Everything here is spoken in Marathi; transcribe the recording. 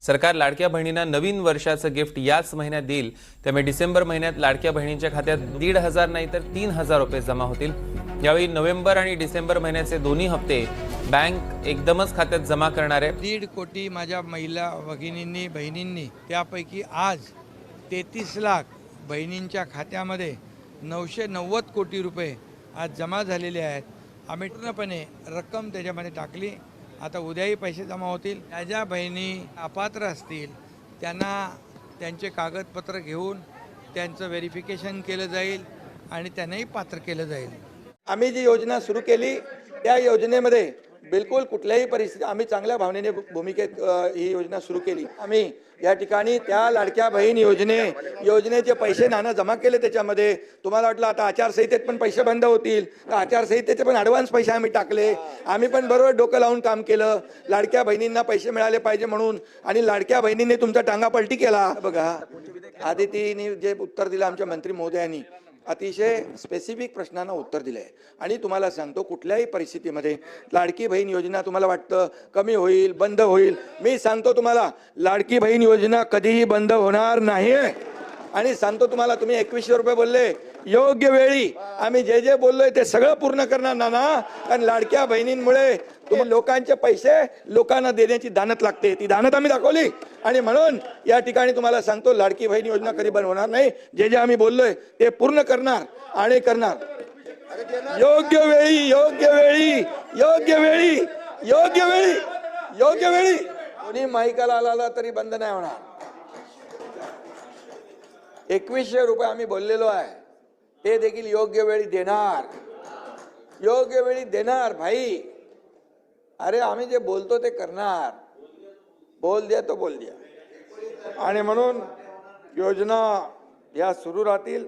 सरकार लाडक्या बहिणींना नवीन वर्षाचं गिफ्ट याच महिन्यात देईल। त्यामुळे डिसेंबर महिन्यात लाडक्या बहिणींच्या खात्यात 1,500 नाही तर 3,000 रुपये जमा होतील। यावेळी नोव्हेंबर आणि डिसेंबर महिन्याचे दोन्ही हप्ते बँक एकदमच खात्यात जमा करणार आहे। 1.5 कोटी माझ्या महिला भगिनींनी बहिणींनी त्यापैकी आज 33 लाख बहिणींच्या खात्यामध्ये 990 कोटी रुपये आज जमा झालेले आहेत। आम्ही पूर्णपणे रक्कम त्याच्यामध्ये टाकली। आता उद्याही पैसे जमा होतील। ज्या बहिणी अपात्र असतील त्यांना त्यांचे कागदपत्र घेऊन त्यांचं व्हेरिफिकेशन केलं जाईल आणि त्यांनाही पात्र केलं जाईल। आम्ही जी योजना सुरू केली त्या योजनेमध्ये बिलकुल कुठल्याही परिस्थिती आम्ही चांगल्या भावनेने भूमिकेत ही योजना सुरू केली। आम्ही या ठिकाणी त्या लाडक्या बहीण योजनेचे पैसे नाना जमा केले। त्याच्यामध्ये तुम्हाला वाटलं आता आचारसंहितेत पण पैसे बंद होतील, तर आचारसंहितेचे पण ॲडव्हान्स पैसे आम्ही टाकले। आम्ही पण बरोबर डोकं लावून काम केलं, लाडक्या बहिणींना पैसे मिळाले पाहिजे म्हणून, आणि लाडक्या बहिणींनी तुमचा टांगा पलटी केला। बघा, आदितीने जे उत्तर दिलं आमच्या मंत्री महोदयांनी अतिशय स्पेसिफिक प्रश्नांना उत्तर दिलं आहे। आणि तुम्हाला सांगतो कुठल्याही परिस्थितीमध्ये लाडकी बहीण योजना तुम्हाला वाटतं कमी होईल, बंद होईल, मी सांगतो तुम्हाला लाडकी बहीण योजना कधीही बंद होणार नाही। आणि सांगतो तुम्हाला, तुम्ही 2100 रुपये बोलले, योग्य वेळी आम्ही जे जे बोललोय ते सगळं पूर्ण करणार ना। कारण लाडक्या बहिणींमुळे तुम्ही लोकांचे पैसे लोकांना देण्याची दानत लागते, ती दानत आम्ही दाखवली। आणि म्हणून या ठिकाणी तुम्हाला सांगतो लाडकी बहीण योजना कधी बंद होणार नाही। जे जे आम्ही बोललोय ते पूर्ण करणार आणि करणार योग्य वेळी, योग्य वेळी, योग्य वेळी, योग्य वेळी, योग्य वेळी। कोणी माईकाला आला तरी बंद नाही होणार। 2100 रुपये आम्ही बोललेलो आहे, ते देखील योग्य वेळी देणार, योग्य वेळी देणार भाई। अरे आम्ही जे बोलतो ते करणार, बोल द्या तो बोल द्या। आणि म्हणून योजना या सुरू राहतील।